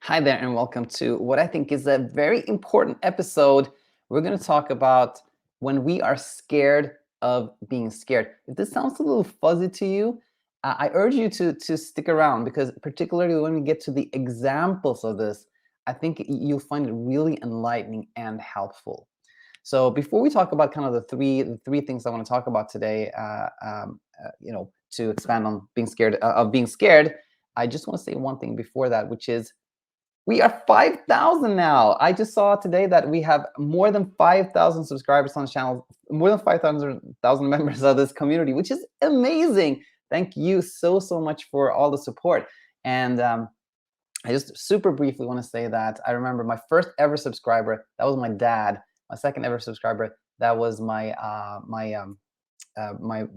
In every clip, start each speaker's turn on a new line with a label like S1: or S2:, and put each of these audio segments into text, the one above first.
S1: Hi there, and welcome to what I think is a very important episode. We're going to talk about when we are scared of being scared. If this sounds a little fuzzy to you, I urge you to stick around because, particularly when we get to the examples of this, I think you'll find it really enlightening and helpful. So, before we talk about kind of the three things I want to talk about today, to expand on being scared of being scared, I just want to say one thing before that, which is we are 5,000 now. I just saw today that we have more than 5,000 subscribers on the channel, more than 5,000 members of this community, which is amazing. Thank you so much for all the support. And I just super briefly want to say that I remember my first ever subscriber. That was my dad. My second ever subscriber. That was my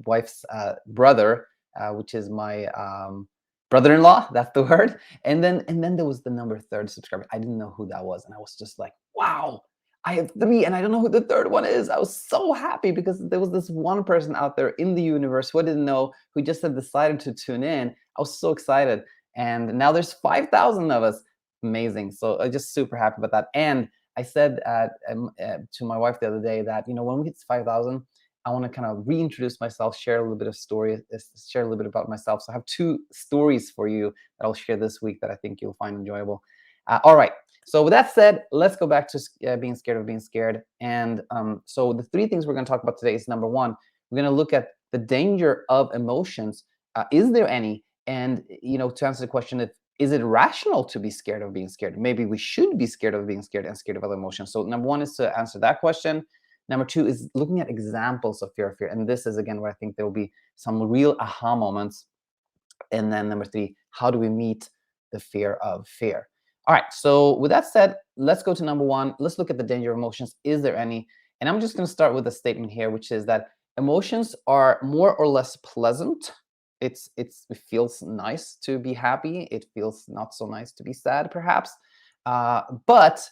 S1: wife's brother, which is my brother-in-law. That's the word. And then there was the number third subscriber. I didn't know who that was, and I was just like, wow. I have three, and I don't know who the third one is. I was so happy because there was this one person out there in the universe who I didn't know, who just had decided to tune in. I was so excited, and now there's 5,000 of us. Amazing. So I'm just super happy about that. And I said to my wife the other day that when we hit 5,000, I want to kind of reintroduce myself, share a little bit of story, share a little bit about myself. So I have two stories for you that I'll share this week that I think you'll find enjoyable. All right. So with that said, let's go back to being scared of being scared. And so the three things we're going to talk about today is number one, we're going to look at the danger of emotions. Is there any? And to answer the question, is it rational to be scared of being scared? Maybe we should be scared of being scared and scared of other emotions. So number one is to answer that question. Number two is looking at examples of fear. And this is, again, where I think there will be some real aha moments. And then number three, how do we meet the fear of fear? All right. So with that said, let's go to number one. Let's look at the danger of emotions. Is there any? And I'm just going to start with a statement here, which is that emotions are more or less pleasant. It feels nice to be happy. It feels not so nice to be sad, perhaps. But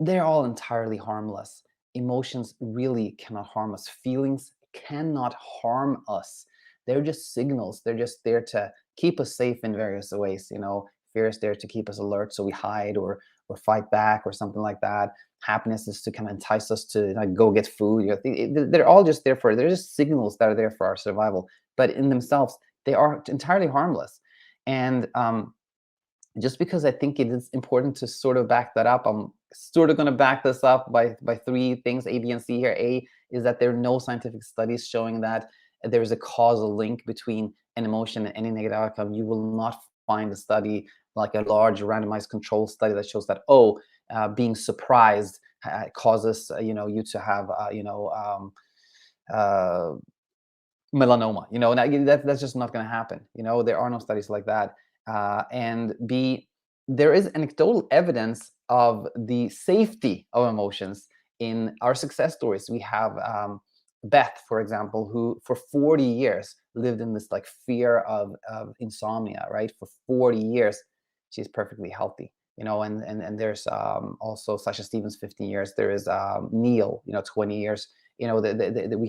S1: they're all entirely harmless. Emotions really cannot harm us. Feelings cannot harm us. They're just signals. They're just there to keep us safe in various ways. Fear is there to keep us alert, so we hide or fight back or something like that. Happiness is to kind of entice us to go get food. They're all just there for. They're just signals that are there for our survival. But in themselves, they are entirely harmless. And just because I think it is important to sort of back that up, I'm sort of going to back this up by three things, A, B, and C here. A is that there are no scientific studies showing that there is a causal link between an emotion and any negative outcome. You will not find a study like a large randomized control study that shows that, being surprised causes you to have uh, melanoma. That's just not going to happen. There are no studies like that. And B, there is anecdotal evidence of the safety of emotions in our success stories. We have Beth, for example, who for 40 years lived in this like fear of insomnia, right? For 40 years, she's perfectly healthy. And there's also Sasha Stevens, 15 years. There is Neil, 20 years. We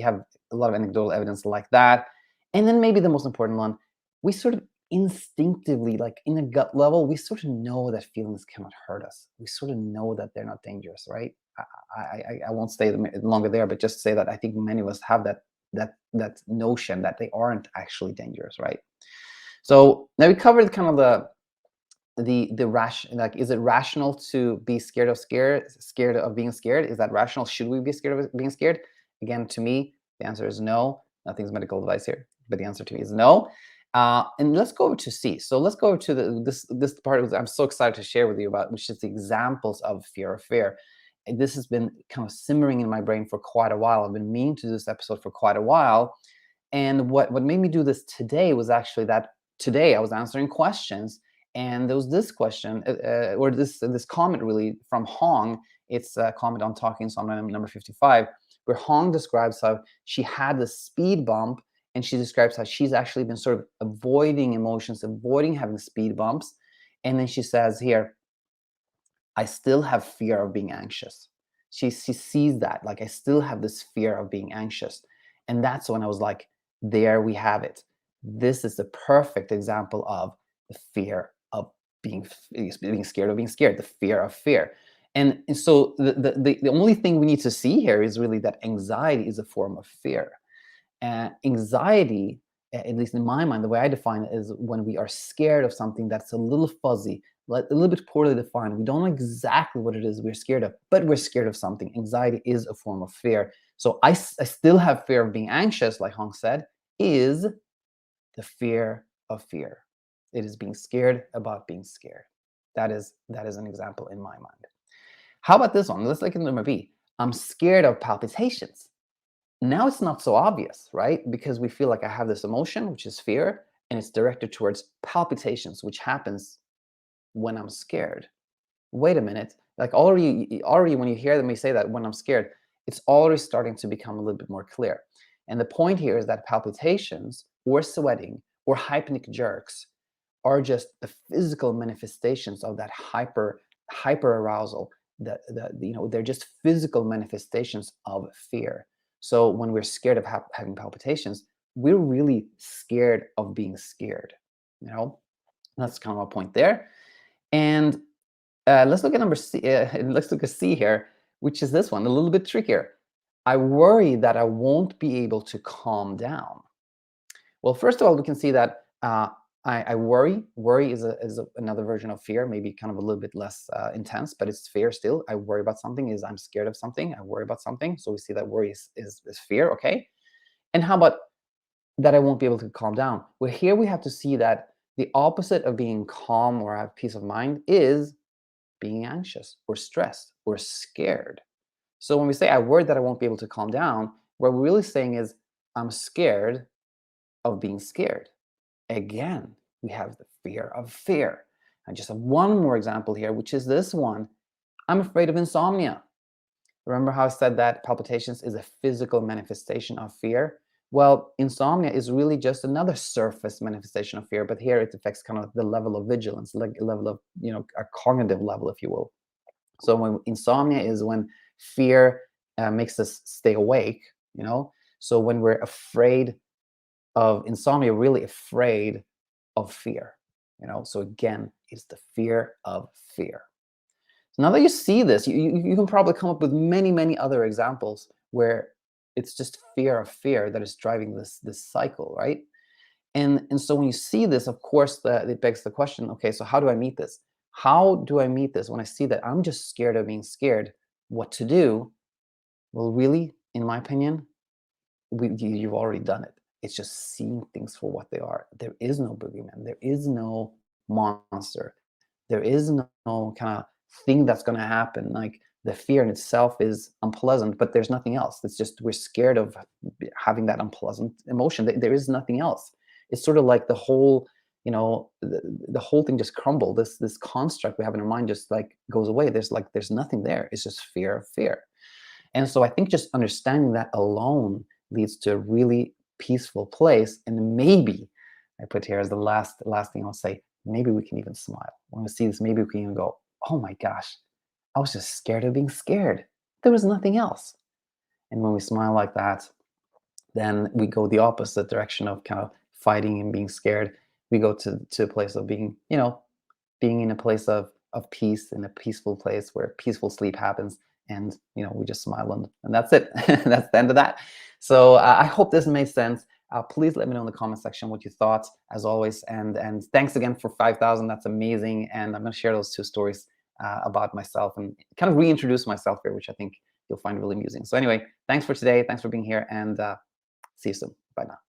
S1: have a lot of anecdotal evidence like that. And then maybe the most important one, we sort of instinctively, like in a gut level, we sort of know that feelings cannot hurt us. We sort of know that they're not dangerous, right? I won't stay longer there, but just say that I think many of us have that notion that they aren't actually dangerous, right? So now we covered kind of the ration, like, is it rational to be scared of being scared? Is that rational? Should we be scared of being scared? Again, to me, the answer is no. Nothing's medical advice here, but the answer to me is no. And let's go over to C. So let's go over to this part I'm so excited to share with you about, which is the examples of fear of fear. And this has been kind of simmering in my brain for quite a while. I've been meaning to do this episode for quite a while. And what made me do this today was actually that today I was answering questions, and there was this question or this comment really from Hong. It's a comment on Talking Insomnia number 55, where Hong describes how she had this speed bump, and she describes how she's actually been sort of avoiding emotions, avoiding having speed bumps. And then she says here, I still have fear of being anxious. She sees that, like, I still have this fear of being anxious. And that's when I was like, there we have it. This is the perfect example of the fear of being scared of being scared, the fear of fear. And so the only thing we need to see here is really that anxiety is a form of fear. Anxiety, at least in my mind, the way I define it is when we are scared of something that's a little fuzzy, like a little bit poorly defined. We don't know exactly what it is we're scared of, but we're scared of something. Anxiety is a form of fear. So I still have fear of being anxious, like Hong said, is the fear of fear. It is being scared about being scared. That is an example in my mind. How about this one? Let's look at number B. I'm scared of palpitations. Now it's not so obvious, right? Because we feel like I have this emotion, which is fear, and it's directed towards palpitations, which happens when I'm scared. Wait a minute. Like already when you hear me say that when I'm scared, it's already starting to become a little bit more clear. And the point here is that palpitations or sweating or hypnic jerks are just the physical manifestations of that hyper arousal. They're just physical manifestations of fear. So when we're scared of having palpitations, we're really scared of being scared. You know, that's kind of a point there. And let's look at number C. Let's look at C here, which is this one, a little bit trickier. I worry that I won't be able to calm down. Well, first of all, we can see that I worry. Worry is another version of fear, maybe kind of a little bit less intense, but it's fear still. I worry about something is I'm scared of something. I worry about something. So we see that worry is fear. Okay. And how about that I won't be able to calm down? Well, here we have to see that the opposite of being calm or have peace of mind is being anxious or stressed or scared. So when we say I worry that I won't be able to calm down, what we're really saying is I'm scared of being scared. Again, we have the fear of fear. I just have one more example here, which is this one. I'm afraid of insomnia. Remember how I said that palpitations is a physical manifestation of fear? Well, insomnia is really just another surface manifestation of fear, but here it affects kind of the level of vigilance, like a level of, a cognitive level, if you will. So when insomnia is when fear makes us stay awake, So when we're afraid of insomnia, really afraid of fear, So again, it's the fear of fear. So now that you see this, you can probably come up with many, many other examples where it's just fear of fear that is driving this cycle, right? And so when you see this, of course, it begs the question, okay, so how do I meet this? How do I meet this when I see that I'm just scared of being scared? What to do? Well, really, in my opinion, you've already done it. It's just seeing things for what they are. There is no boogeyman. There is no monster. There is no kind of thing that's going to happen. Like the fear in itself is unpleasant, but there's nothing else. It's just we're scared of having that unpleasant emotion. There is nothing else. It's sort of like the whole, the whole thing just crumbled. This construct we have in our mind just like goes away. There's nothing there. It's just fear of fear. And so I think just understanding that alone leads to a really peaceful place. And maybe I put here as the last thing I'll say, maybe we can even smile. When we see this, maybe we can even go, oh my gosh, I was just scared of being scared. There was nothing else. And when we smile like that, then we go the opposite direction of kind of fighting and being scared. We go to a place of being, being in a place of peace, in a peaceful place where peaceful sleep happens, and we just smile, and that's it. That's the end of that. So I hope this made sense. Please let me know in the comment section what you thought, as always, and thanks again for 5,000. That's amazing. And I'm going to share those two stories about myself and kind of reintroduce myself here, which I think you'll find really amusing. So anyway, thanks for today. Thanks for being here, and see you soon. Bye now.